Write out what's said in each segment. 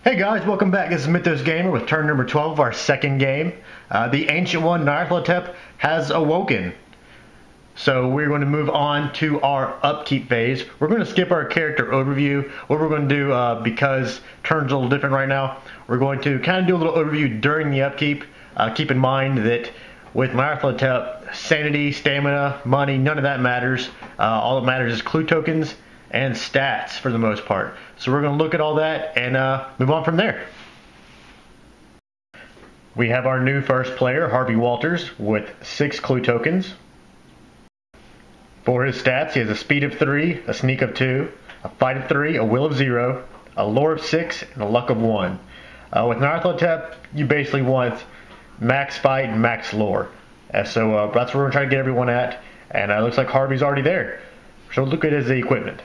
Hey guys, welcome back. This is Mythos Gamer with turn number 12 of our second game. The Ancient One, Narlethotep, has awoken. So we're going to move on to our upkeep phase. We're going to skip our character overview. What we're going to do, because turn's a little different right now, we're going to kind of do a little overview during the upkeep. Keep in mind that with Narlethotep, sanity, stamina, money, none of that matters. All that matters is clue tokens and stats for the most part. So we're going to look at all that and move on from there. We have our new first player, Harvey Walters, with 6 clue tokens. For his stats, he has a speed of 3, a sneak of 2, a fight of 3, a will of 0, a lore of 6, and a luck of 1. With Narlethotep, you basically want max fight and max lore. So that's where we're trying to get everyone at, and it looks like Harvey's already there. So look at his equipment.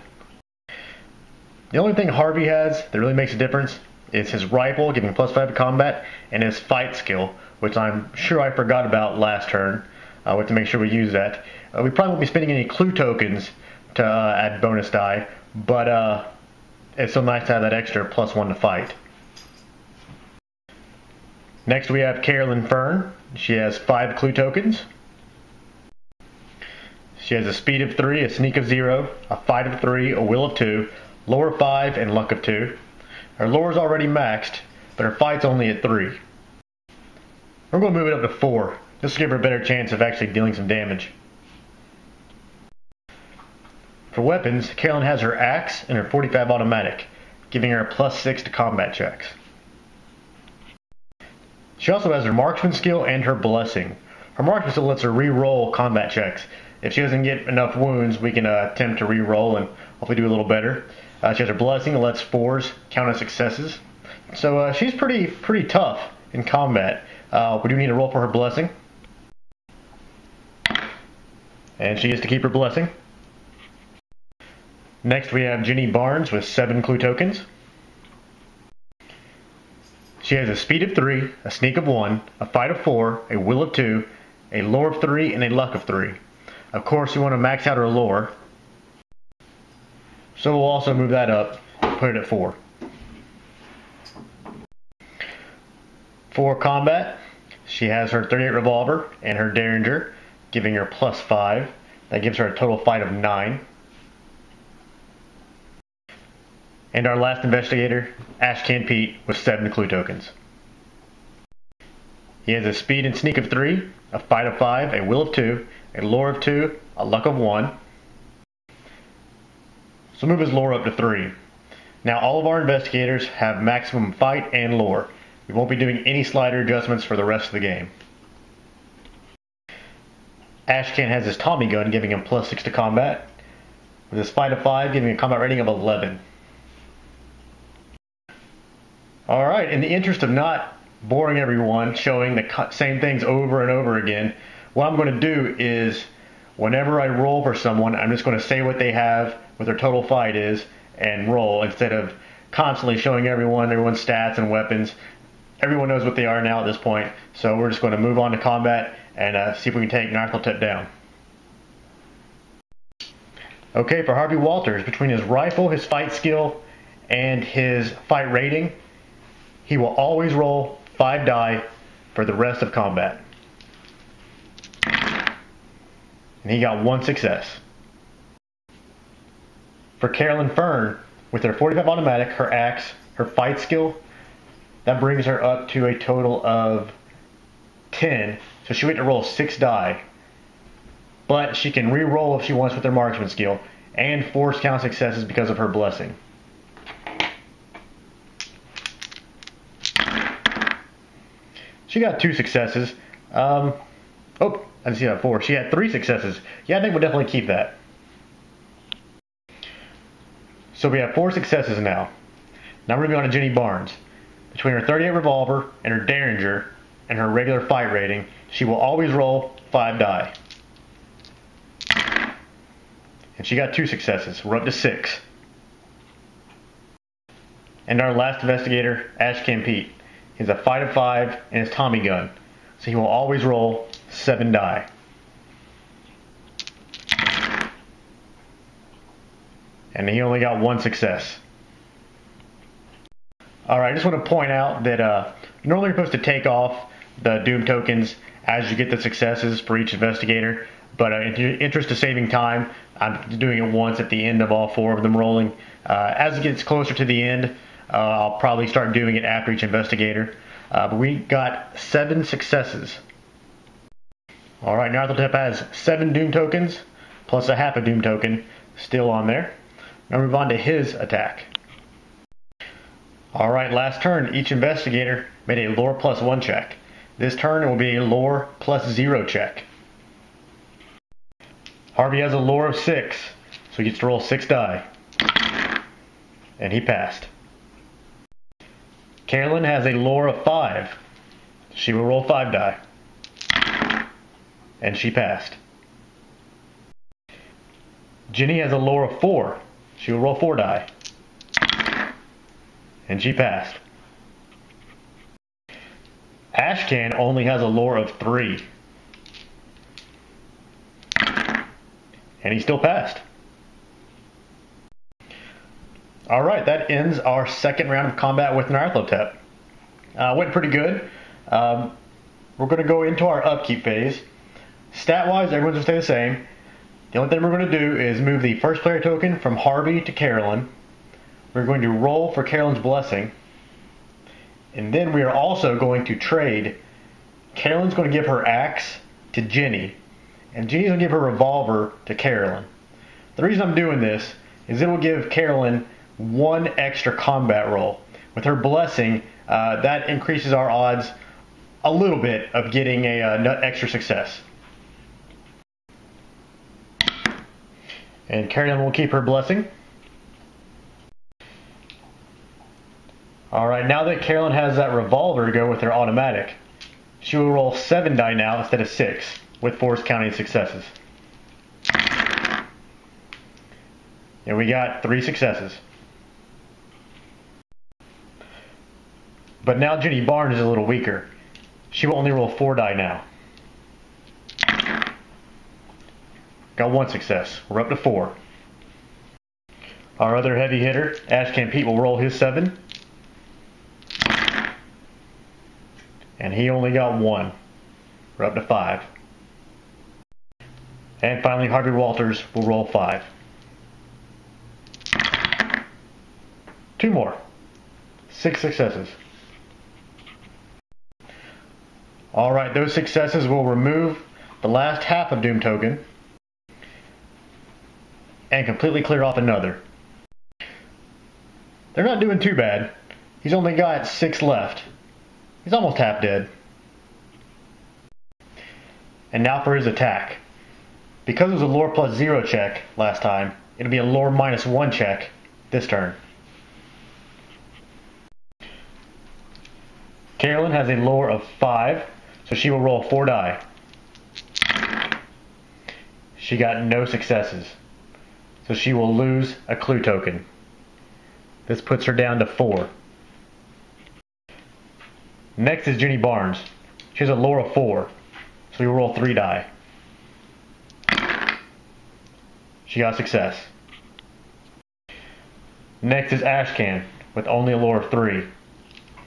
The only thing Harvey has that really makes a difference is his rifle, giving +5 to combat, and his fight skill, which I'm sure I forgot about last turn. We have to make sure we use that. We probably won't be spending any clue tokens to add bonus die, but it's so nice to have that extra +1 to fight. Next we have Carolyn Fern. She has 5 clue tokens. She has a speed of 3, a sneak of 0, a fight of 3, a will of 2, lore of 5, and luck of 2. Her lore is already maxed, but her fight's only at 3. We're going to move it up to 4. This will give her a better chance of actually dealing some damage. For weapons, Carolyn has her axe and her 45 automatic, giving her a +6 to combat checks. She also has her marksman skill and her blessing. Her marksman skill lets her re-roll combat checks. If she doesn't get enough wounds, we can attempt to re-roll and hopefully do a little better. She has her blessing that lets 4s count as successes. So she's pretty tough in combat. We do need to roll for her blessing. And she gets to keep her blessing. Next we have Jenny Barnes with 7 clue tokens. She has a speed of 3, a sneak of 1, a fight of 4, a will of 2, a lore of 3, and a luck of 3. Of course, we want to max out her lore. So we'll also move that up, put it at 4. For combat, she has her .38 revolver and her Derringer, giving her +5. That gives her a total fight of 9. And our last investigator, Ashcan Pete, with 7 clue tokens. He has a speed and sneak of 3, a fight of 5, a will of 2, a lore of 2, a luck of 1. So move his lore up to 3. Now all of our investigators have maximum fight and lore. We won't be doing any slider adjustments for the rest of the game. Ashcan has his Tommy gun, giving him +6 to combat, with his fight of 5 giving a combat rating of 11. Alright, in the interest of not boring everyone, showing the same things over and over again, what I'm going to do is, whenever I roll for someone, I'm just going to say what they have, what their total fight is, and roll, instead of constantly showing everyone's stats and weapons. Everyone knows what they are now at this point, so we're just going to move on to combat and see if we can take Narlethotep down. Okay, for Harvey Walters, between his rifle, his fight skill, and his fight rating, he will always roll 5 die for the rest of combat. And he got 1 success. For Carolyn Fern, with her 45 automatic, her axe, her fight skill, that brings her up to a total of 10. So she'll get to roll 6 die. But she can re-roll if she wants with her marksman skill, and force count successes because of her blessing. She got 2 successes. Oh, I didn't see that 4. She had 3 successes. Yeah, I think we'll definitely keep that. So we have 4 successes now. Now we're going to be on to Jenny Barnes. Between her .38 revolver and her Derringer and her regular fight rating, she will always roll 5 die. And she got 2 successes. We're up to 6. And our last investigator, Ashcan Pete. He has a fight of 5 and his Tommy gun. So he will always roll 7 die. And he only got 1 success. Alright, I just want to point out that normally you're supposed to take off the Doom tokens as you get the successes for each investigator, but in the interest of saving time, I'm doing it once at the end of all 4 of them rolling. As it gets closer to the end, I'll probably start doing it after each investigator. But we got 7 successes. Alright, Narlethotep has 7 Doom tokens, plus a half a Doom token still on there. Now move on to his attack. Alright, last turn, each investigator made a lore +1 check. This turn it will be a lore +0 check. Harvey has a lore of 6, so he gets to roll 6 die. And he passed. Carolyn has a lore of 5. She will roll 5 die. And she passed. Jenny has a lore of 4. She will roll 4 die. And she passed. Ashcan only has a lore of 3. And he still passed. Alright, that ends our second round of combat with Narlethotep. Went pretty good. We're going to go into our upkeep phase. Stat-wise, everyone's going to stay the same. The only thing we're going to do is move the first player token from Harvey to Carolyn. We're going to roll for Carolyn's blessing. And then we are also going to trade. Carolyn's going to give her axe to Jenny. And Jenny's going to give her revolver to Carolyn. The reason I'm doing this is it will give Carolyn 1 extra combat roll. With her blessing, that increases our odds a little bit of getting a extra success. And Carolyn will keep her blessing. Alright, now that Carolyn has that revolver to go with her automatic, she will roll 7 die now instead of 6, with force counting successes. And we got 3 successes. But now Jenny Barnes is a little weaker. She will only roll 4 die now. Got 1 success. We're up to 4. Our other heavy hitter, Ashcan Pete, will roll his 7. And he only got 1. We're up to 5. And finally, Harvey Walters will roll 5. 2 more. 6 successes. Alright, those successes will remove the last half of Doom token and completely clear off another. They're not doing too bad. He's only got 6 left. He's almost half dead. And now for his attack. Because it was a lore +0 check last time, it'll be a lore -1 check this turn. Carolyn has a lore of 5, so she will roll 4 die. She got no successes, so she will lose a clue token. This puts her down to 4. Next is Jenny Barnes. She has a lore of 4, so we will roll 3 die. She got success. Next is Ashcan with only a lore of 3.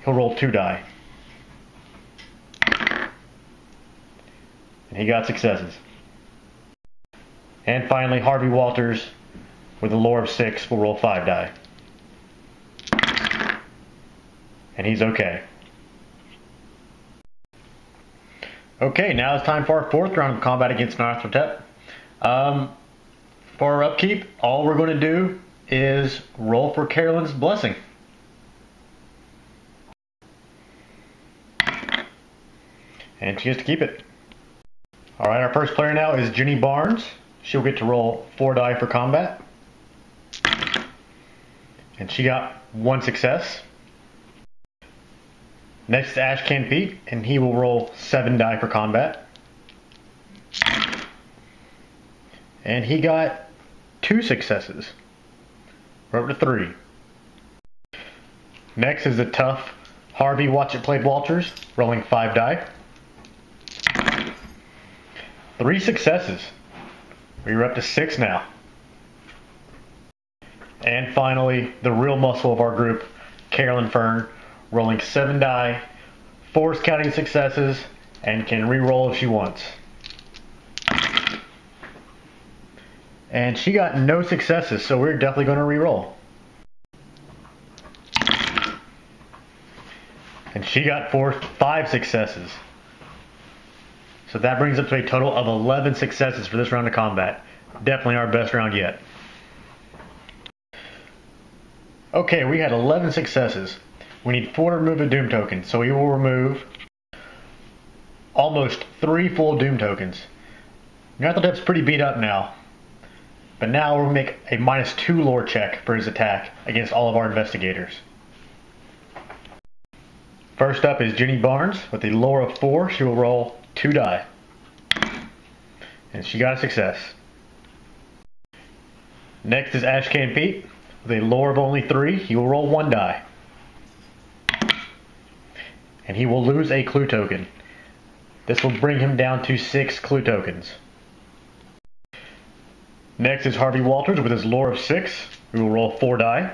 He'll roll 2 die. And he got successes. And finally, Harvey Walters with a lore of 6 will roll 5 die. And he's okay. Okay, now it's time for our 4th round of combat against Narlethotep. For our upkeep, all we're going to do is roll for Carolyn's blessing. And she gets to keep it. Alright, our first player now is Jenny Barnes. She'll get to roll 4 die for combat. And she got 1 success. Next is Ashcan Pete, and he will roll 7 die for combat. And he got 2 successes. We're up to 3. Next is the tough Harvey Watch It Played Walters, rolling 5 die. 3 successes. We're up to 6 now. And finally, the real muscle of our group, Carolyn Fern, rolling 7 die, 4 counting successes, and can re-roll if she wants. And she got no successes, so we're definitely going to re-roll. And she got 5 successes. So that brings up to a total of 11 successes for this round of combat. Definitely our best round yet. Okay, we had 11 successes. We need 4 to remove a Doom token, so we will remove almost 3 full Doom tokens. Narlethotep's pretty beat up now, but now we'll make a -2 lore check for his attack against all of our investigators. First up is Jenny Barnes with a lore of 4. She will roll 2 die. And she got a success. Next is Ashcan Pete with a lore of only 3. He will roll 1 die. And he will lose a clue token. This will bring him down to 6 clue tokens. Next is Harvey Walters with his lore of 6. We will roll 4 die.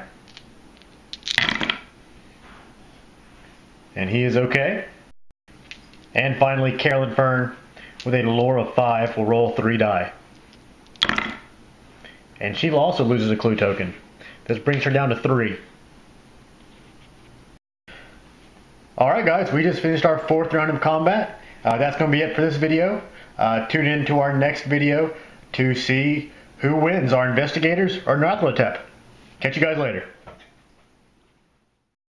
And he is okay. And finally, Carolyn Fern with a lore of 5 will roll 3 die. And she also loses a clue token. This brings her down to 3. Alright guys, we just finished our 4th round of combat. That's going to be it for this video. Tune in to our next video to see who wins, our investigators or Narlethotep. Catch you guys later.